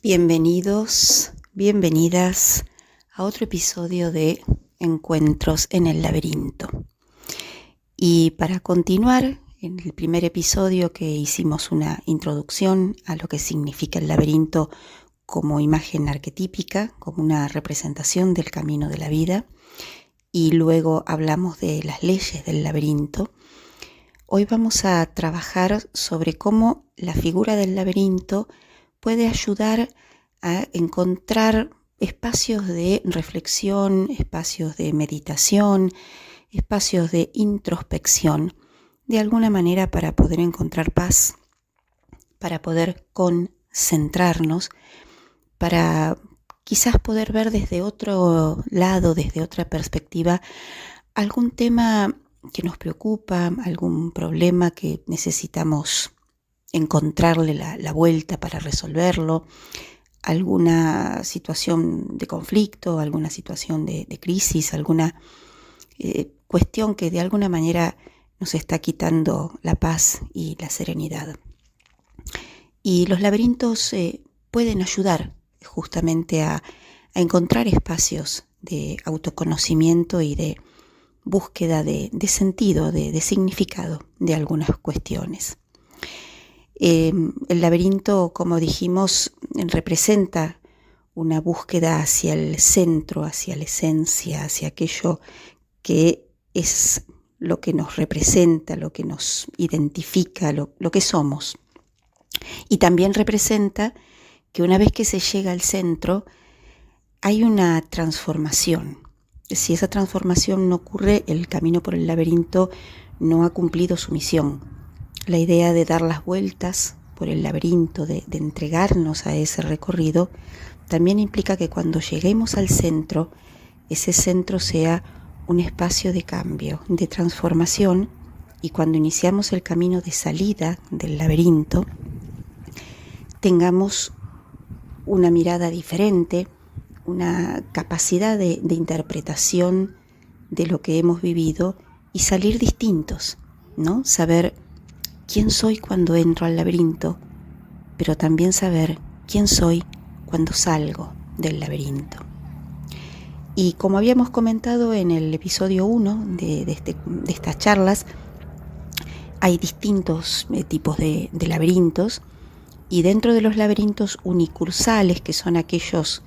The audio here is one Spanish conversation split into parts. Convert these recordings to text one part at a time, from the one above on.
Bienvenidos, bienvenidas a otro episodio de Encuentros en el Laberinto. Y para continuar, en el primer episodio que hicimos una introducción a lo que significa el laberinto como imagen arquetípica, como una representación del camino de la vida, y luego hablamos de las leyes del laberinto. Hoy vamos a trabajar sobre cómo la figura del laberinto puede ayudar a encontrar espacios de reflexión, espacios de meditación, espacios de introspección, de alguna manera para poder encontrar paz, para poder concentrarnos, para quizás poder ver desde otro lado, desde otra perspectiva, algún tema que nos preocupa, algún problema que necesitamos encontrarle la vuelta para resolverlo, alguna situación de conflicto, alguna situación de crisis, alguna cuestión que de alguna manera nos está quitando la paz y la serenidad. Y los laberintos pueden ayudar justamente a encontrar espacios de autoconocimiento y de búsqueda de sentido, de significado de algunas cuestiones. El laberinto, como dijimos, representa una búsqueda hacia el centro, hacia la esencia, hacia aquello que es lo que nos representa, lo que nos identifica, lo que somos. Y también representa que una vez que se llega al centro, hay una transformación. Si esa transformación no ocurre, el camino por el laberinto no ha cumplido su misión. La idea de dar las vueltas por el laberinto, de entregarnos a ese recorrido, también implica que cuando lleguemos al centro, ese centro sea un espacio de cambio, de transformación, y cuando iniciamos el camino de salida del laberinto, tengamos una mirada diferente, una capacidad de interpretación de lo que hemos vivido y salir distintos, ¿no? Saber quién soy cuando entro al laberinto, pero también saber quién soy cuando salgo del laberinto. Y como habíamos comentado en el episodio 1 de estas charlas, hay distintos tipos de laberintos, y dentro de los laberintos unicursales, que son aquellos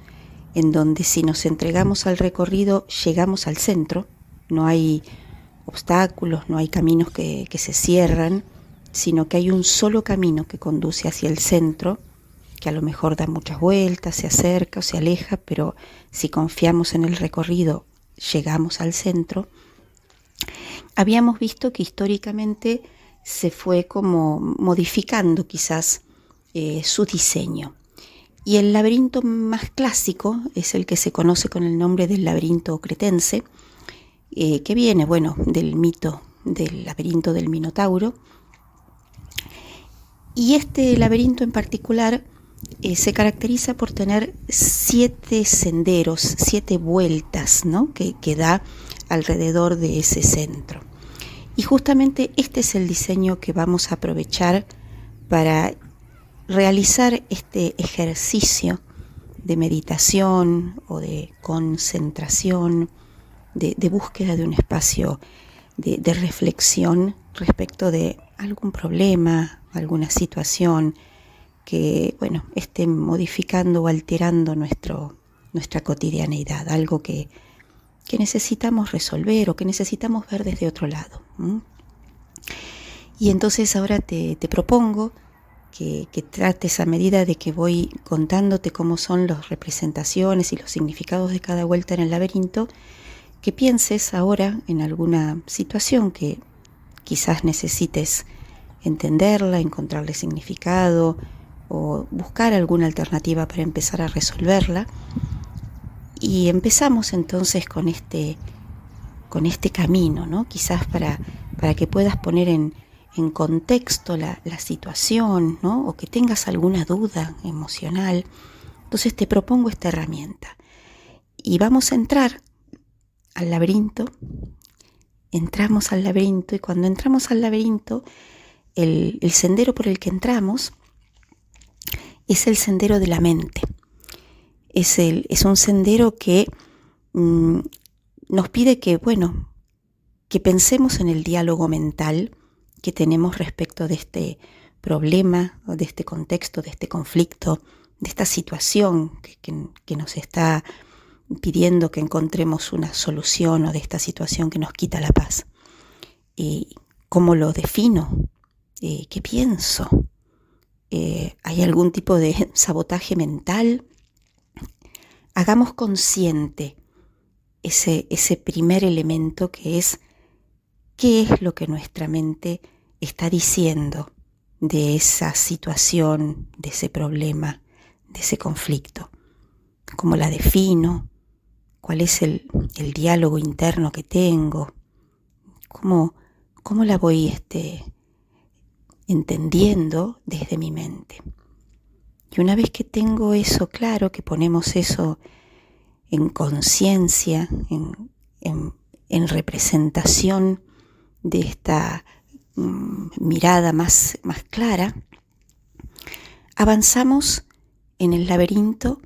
en donde si nos entregamos al recorrido llegamos al centro, no hay obstáculos, no hay caminos que se cierran, sino que hay un solo camino que conduce hacia el centro, que a lo mejor da muchas vueltas, se acerca o se aleja, pero si confiamos en el recorrido, llegamos al centro. Habíamos visto que históricamente se fue como modificando quizás su diseño. Y el laberinto más clásico es el que se conoce con el nombre del laberinto cretense, que viene, del mito del laberinto del Minotauro. Y este laberinto en particular se caracteriza por tener 7 senderos, 7 vueltas, ¿no? que da alrededor de ese centro. Y justamente este es el diseño que vamos a aprovechar para realizar este ejercicio de meditación o de concentración, de búsqueda de un espacio de reflexión respecto de algún problema, alguna situación que esté modificando o alterando nuestra cotidianeidad, algo que necesitamos resolver o que necesitamos ver desde otro lado. Y entonces ahora te propongo que trates, a medida de que voy contándote cómo son las representaciones y los significados de cada vuelta en el laberinto, que pienses ahora en alguna situación que quizás necesites entenderla, encontrarle significado o buscar alguna alternativa para empezar a resolverla. Y empezamos entonces con este camino, ¿no? Quizás para que puedas poner en contexto la situación, ¿no? O que tengas alguna duda emocional. Entonces te propongo esta herramienta. Y vamos a entrar al laberinto. Entramos al laberinto, y cuando entramos al laberinto, el sendero por el que entramos es el sendero de la mente. Es un sendero que nos pide que pensemos en el diálogo mental que tenemos respecto de este problema, o de este contexto, de este conflicto, de esta situación que nos está pidiendo que encontremos una solución, o de esta situación que nos quita la paz. ¿Cómo lo defino? ¿Qué pienso? ¿Hay algún tipo de sabotaje mental? Hagamos consciente ese primer elemento, que es qué es lo que nuestra mente está diciendo de esa situación, de ese problema, de ese conflicto. ¿Cómo la defino? ¿Cuál es el diálogo interno que tengo? ¿Cómo la voy entendiendo desde mi mente? Y una vez que tengo eso claro, que ponemos eso en conciencia, en representación de esta mirada más clara, avanzamos en el laberinto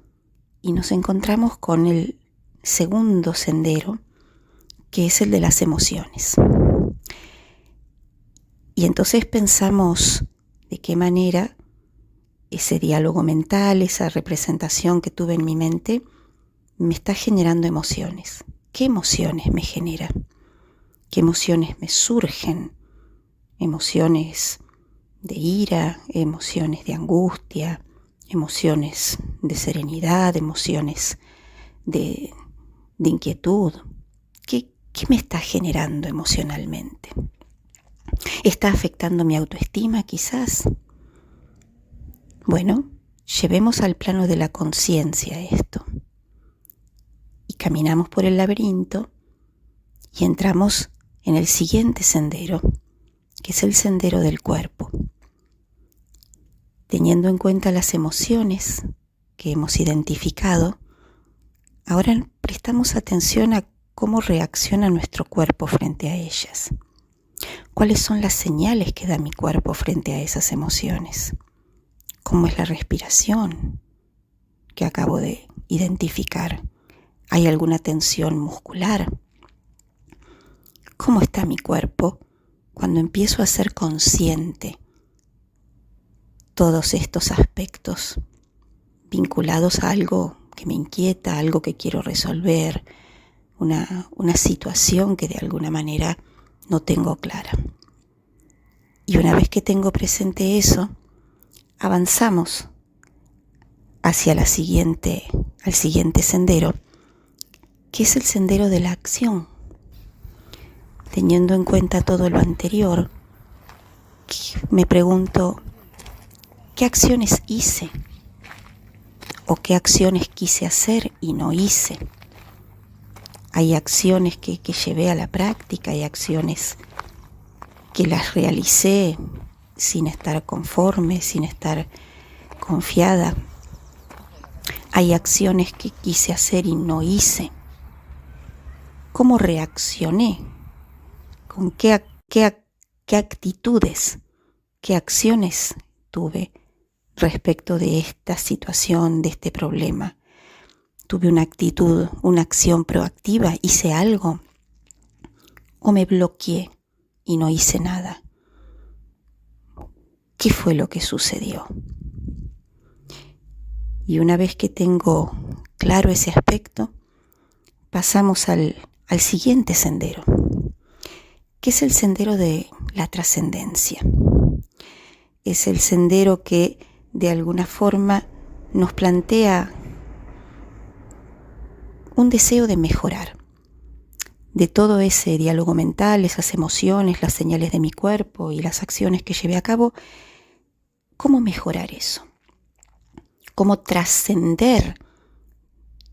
y nos encontramos con el segundo sendero, que es el de las emociones. Y entonces pensamos de qué manera ese diálogo mental, esa representación que tuve en mi mente, me está generando emociones. ¿Qué emociones me genera? ¿Qué emociones me surgen? Emociones de ira, emociones de angustia, emociones de serenidad, emociones de inquietud. ¿Qué me está generando emocionalmente? ¿Está afectando mi autoestima quizás? Bueno, llevemos al plano de la conciencia esto. Y caminamos por el laberinto y entramos en el siguiente sendero, que es el sendero del cuerpo. Teniendo en cuenta las emociones que hemos identificado, ahora prestamos atención a cómo reacciona nuestro cuerpo frente a ellas. ¿Cuáles son las señales que da mi cuerpo frente a esas emociones? ¿Cómo es la respiración que acabo de identificar? ¿Hay alguna tensión muscular? ¿Cómo está mi cuerpo cuando empiezo a ser consciente todos estos aspectos vinculados a algo que me inquieta, algo que quiero resolver, una situación que de alguna manera no tengo clara? Y una vez que tengo presente eso, avanzamos hacia al siguiente sendero, que es el sendero de la acción. Teniendo en cuenta todo lo anterior, me pregunto, ¿qué acciones hice? ¿O qué acciones quise hacer y no hice? Hay acciones que llevé a la práctica, hay acciones que las realicé sin estar conforme, sin estar confiada. Hay acciones que quise hacer y no hice. ¿Cómo reaccioné? ¿Con qué actitudes, qué acciones tuve respecto de esta situación, de este problema? ¿Tuve una actitud, una acción proactiva? ¿Hice algo? ¿O me bloqueé y no hice nada? ¿Qué fue lo que sucedió? Y una vez que tengo claro ese aspecto, pasamos al siguiente sendero, que es el sendero de la trascendencia. Es el sendero que de alguna forma nos plantea un deseo de mejorar, de todo ese diálogo mental, esas emociones, las señales de mi cuerpo y las acciones que llevé a cabo. ¿Cómo mejorar eso? ¿Cómo trascender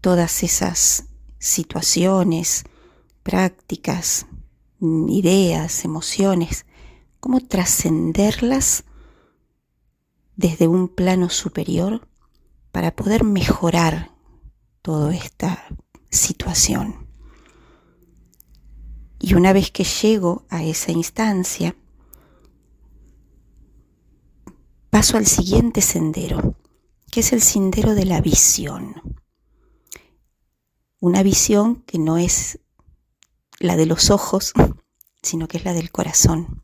todas esas situaciones, prácticas, ideas, emociones? ¿Cómo trascenderlas desde un plano superior para poder mejorar toda esta situación? Y una vez que llego a esa instancia, paso al siguiente sendero, que es el sendero de la visión. una visión que no es la de los ojos, sino que es la del corazón.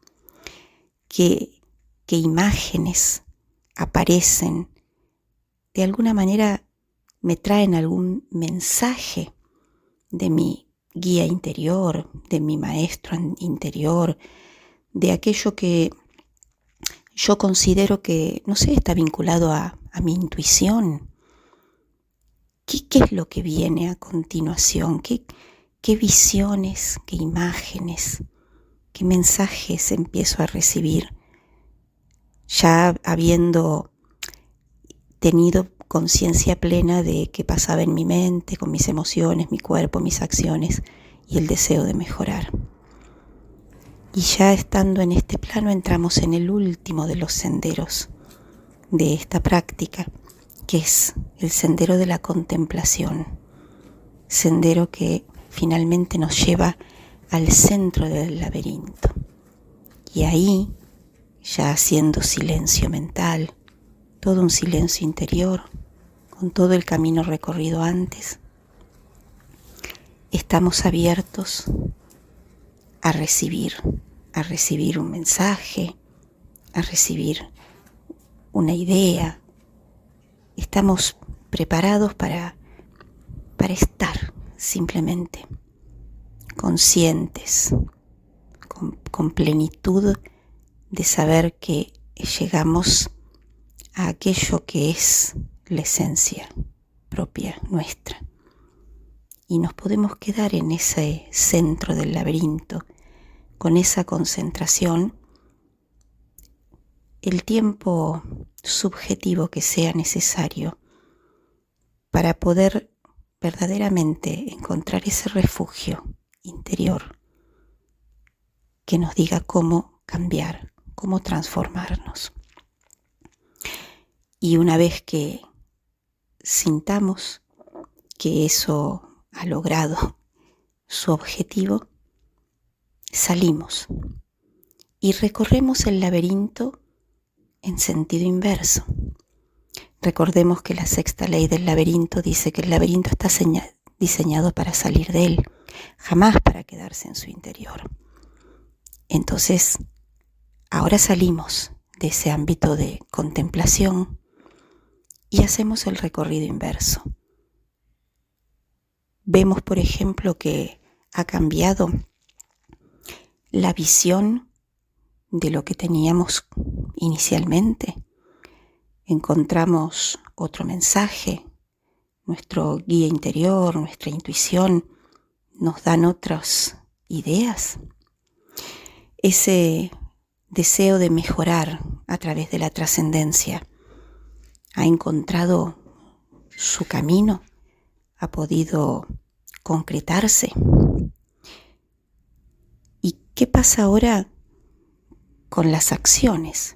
¿Qué imágenes aparecen? De alguna manera me traen algún mensaje de mi guía interior, de mi maestro interior, de aquello que yo considero que, no sé, está vinculado a mi intuición. ¿Qué es lo que viene a continuación? ¿Qué visiones, qué imágenes, qué mensajes empiezo a recibir? Ya habiendo tenido conciencia plena de qué pasaba en mi mente, con mis emociones, mi cuerpo, mis acciones y el deseo de mejorar. Y ya estando en este plano entramos en el último de los senderos de esta práctica, que es el sendero de la contemplación, sendero que finalmente nos lleva al centro del laberinto. Y ahí, ya haciendo silencio mental, todo un silencio interior, con todo el camino recorrido antes, estamos abiertos a recibir un mensaje, a recibir una idea. Estamos preparados para estar simplemente conscientes, con plenitud de saber que llegamos a aquello que es la esencia propia nuestra. Y nos podemos quedar en ese centro del laberinto, con esa concentración, el tiempo subjetivo que sea necesario para poder verdaderamente encontrar ese refugio interior que nos diga cómo cambiar, cómo transformarnos. Y una vez que sintamos que eso ha logrado su objetivo, salimos y recorremos el laberinto en sentido inverso. Recordemos que la sexta ley del laberinto dice que el laberinto está diseñado para salir de él, jamás para quedarse en su interior. Entonces, ahora salimos de ese ámbito de contemplación y hacemos el recorrido inverso. Vemos, por ejemplo, que ha cambiado la visión de lo que teníamos inicialmente. Encontramos otro mensaje, nuestro guía interior, nuestra intuición nos dan otras ideas. Ese deseo de mejorar a través de la trascendencia ha encontrado su camino, ha podido concretarse. ¿Y qué pasa ahora con las acciones?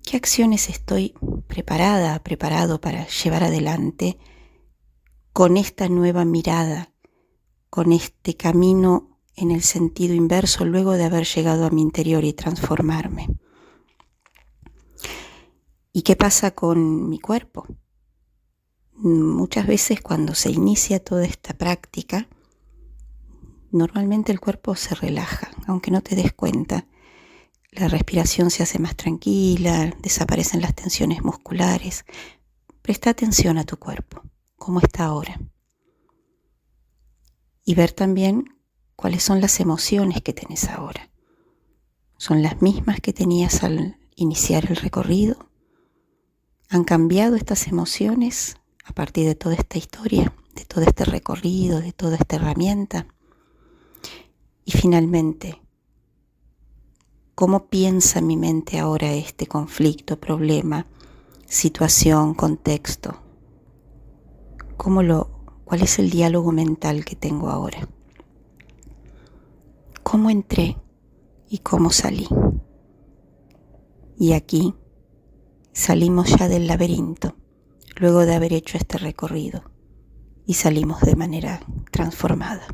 ¿Qué acciones estoy preparado para llevar adelante con esta nueva mirada, con este camino en el sentido inverso luego de haber llegado a mi interior y transformarme? ¿Y qué pasa con mi cuerpo? Muchas veces cuando se inicia toda esta práctica, normalmente el cuerpo se relaja, aunque no te des cuenta. La respiración se hace más tranquila, desaparecen las tensiones musculares. Presta atención a tu cuerpo, cómo está ahora. Y ver también cuáles son las emociones que tenés ahora. ¿Son las mismas que tenías al iniciar el recorrido? ¿Han cambiado estas emociones a partir de toda esta historia, de todo este recorrido, de toda esta herramienta? Y finalmente, ¿cómo piensa mi mente ahora este conflicto, problema, situación, contexto? ¿Cuál es el diálogo mental que tengo ahora? ¿Cómo entré y cómo salí? Y aquí salimos ya del laberinto, luego de haber hecho este recorrido, y salimos de manera transformada.